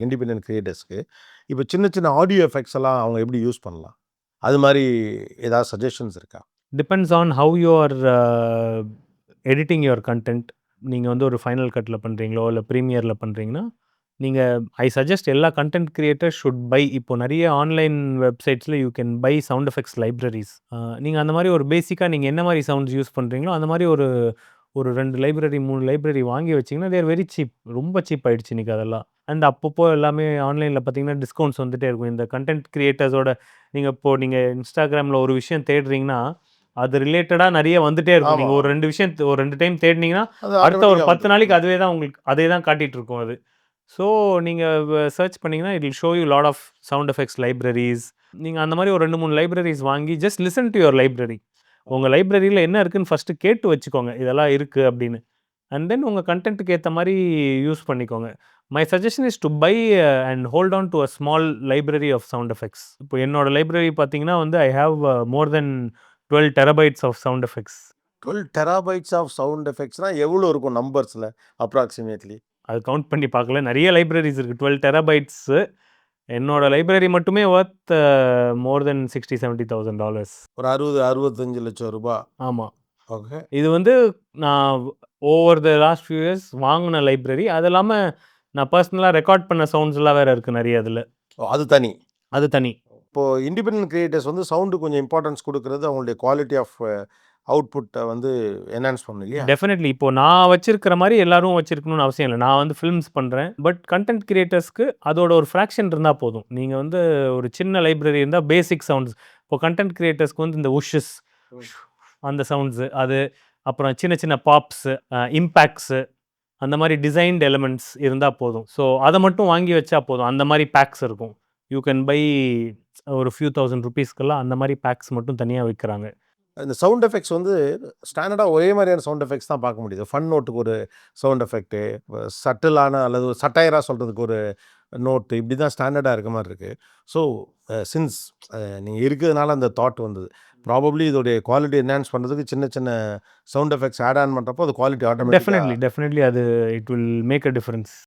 Independent கிரியேட்டர்ஸ்க்கு. இப்போ சின்ன சின்ன ஆடியோ எஃபெக்ட்ஸ் எல்லாம் அவங்க எப்படி யூஸ் பண்ணலாம்? அது மாரி ஏதாவது சஜஷன்ஸ் இருக்கா? Depends on how you are editing your content. நீங்க வந்து ஒரு ஃபைனல் கட்ல பண்றீங்களோ, இல்ல ப்ரீமியர்ல பண்றீங்கன்னா, நீங்க ஐ சஜெஸ்ட் எல்லா கன்டென்ட் கிரியேட்டர்ஸ் ஷுட் பை. இப்போ நெறைய ஆன்லைன் வெப்சைட்ஸ்ல you can buy sound effects libraries. நீங்க அந்த மாரி ஒரு பேசிக்கா நீங்க என்ன மாரி சவுண்ட்ஸ் யூஸ் பண்றீங்களோ, அந்த மாரி ஒரு ஒரு 2 லைப்ரரி, 3 லைப்ரரி வாங்கி வச்சீங்கன்னா, தே ஆர் வெரி சீப். ரொம்ப சீப் ஆயிடுச்சு இன்னைக்கு அதெல்லாம். அண்ட் அப்பப்போ எல்லாமே ஆன்லைன்ல பார்த்தீங்கன்னா, டிஸ்கவுண்ட்ஸ் வந்துட்டே இருக்கும். இந்த கன்டென்ட் கிரியேட்டர்ஸோட நீங்க Instagramல ஒரு விஷயம் தேடுறீங்கன்னா, அது ரிலேட்டடா நெறைய வந்துட்டே இருக்கும். ஆமா. நீங்க ஒரு 2 விஷயம் ஒரு 2 டைம் தேடுனீங்கன்னா, அது அடுத்த ஒரு ஆட்டோமேட்டிக்கா 10 வந்துரும். நாளைக்கு அதுவே தான் உங்களுக்கு அதே தான் காட்டிட்டு இருக்கும் அது. ஸோ நீங்க சர்ச் பண்ணீங்கன்னா, it will show you lot of sound effects libraries. நீங்க அந்த மாரி ஒரு 2, 3 லைப்ரரீஸ் வாங்கி just listen to your library. உங்க லைப்ரரியில என்ன இருக்குன்னு ஃபர்ஸ்ட்டு கேட்டு வச்சுக்கோங்க. இதெல்லாம் இருக்கு அப்படின்னு. அண்ட் தென் உங்க கன்டென்ட்க்கு ஏத்த மாரி யூஸ் பண்ணிக்கோங்க. My suggestion is to buy and hold on to a small library of sound effects. இப்போ என்னோட லைப்ரரி பார்த்தீங்கன்னா வந்து I have more than 12 terabytes of sound effects. 12 terabytes of sound எஃபெக்ட்ஸ்னா எவ்வளோ இருக்கும் நம்பர்ஸ்ல அப்ராக்ஸிமேட்லி? அது கவுண்ட் பண்ணி பார்க்கல. நெறைய லைப்ரரீஸ் இருக்கு. 12 டெராபைட்ஸு. என்னோட லைப்ரரி மட்டுமே வொர்த் மோர் தென் $60,000 $70,000. ஒரு 60, 65 லட்சம் ரூபாய். ஆமா. ஓகே. இது வந்து நான் over the last few years வாங்குன லைப்ரரி. அது இல்லாம நான் பெர்சனலா ரெக்கார்ட் பண்ண சவுண்ட்ஸ்லாம் வேற இருக்கு நெறைய அதுல. அது தனி. அது தனி. இப்போ இண்டிபெண்டன்ட் கிரியேட்டர்ஸ் வந்து சவுண்டுக்கு கொஞ்சம் இம்பார்ட்டன்ஸ் குடுக்குறது அவங்களுடைய குவாலிட்டி ஆஃப் அவுட்புட்ட வந்து என்ஹான்ஸ் பண்ணும் இல்லையா? டெஃபினெட்லி. இப்போ நான் வச்சிருக்கிற மாரி எல்லாரும் வச்சிருக்கணும்னு அவசியம் இல்ல. நான் வந்து ஃபில்ம்ஸ் பண்றேன். பட் கன்டென்ட் கிரியேட்டர்ஸ்க்கு அதோட ஒரு ஃபிராக்ஷன் இருந்தா போதும். நீங்க வந்து ஒரு சின்ன லைப்ரரி இருந்தா பேசிக் சவுண்ட்ஸ். இப்போ கன்டென்ட் கிரியேட்டர்ஸ்க்கு வந்து இந்த உஷ்ஷஸ் அந்த சவுண்ட்ஸு அது அப்புறம் சின்ன சின்ன பாப்ஸு, இம்பேக்ட்ஸு அந்த மாரி டிசைன்ட் எலிமெண்ட்ஸ் இருந்தா போதும். ஸோ அத மட்டும் வாங்கி வச்சா போதும். அந்த மாரி பேக்ஸ் இருக்கும். யூ கேன் பை ஒரு ஃபியூ தௌசண்ட் ரூப்பீஸ்க்கெல்லாம் அந்த மாரி பேக்ஸ் மட்டும் தனியா விக்கிறாங்க. இந்த சவுண்ட் எஃபெக்ட்ஸ் வந்து ஸ்டாண்டர்டா ஒரே மாரியான சவுண்ட் எஃபெக்ட்ஸ் தான் பார்க்க முடியுது. ஃபன் நோட்டுக்கு ஒரு சவுண்ட் எஃபெக்ட்டு, சட்டிலான அல்லது ஒரு சட்டையரா சொல்றதுக்கு ஒரு நோட்டு இப்படி தான் ஸ்டாண்டர்டா இருக்க மாரி இருக்கு. ஸோ சின்ஸ் நீங்க இருக்கிறதுனால அந்த தாட் வந்தது. ப்ராபப்ளி இதோடைய குவாலிட்டி என்ஹான்ஸ் பண்றதுக்கு சின்ன சின்ன சவுண்ட் எஃபெக்ட்ஸ் ஆட் ஆன் பண்றப்போ அது குவாலிட்டி ஆட்டோமேட்டிக்கா டெஃபினெட்லி அது it will make a difference.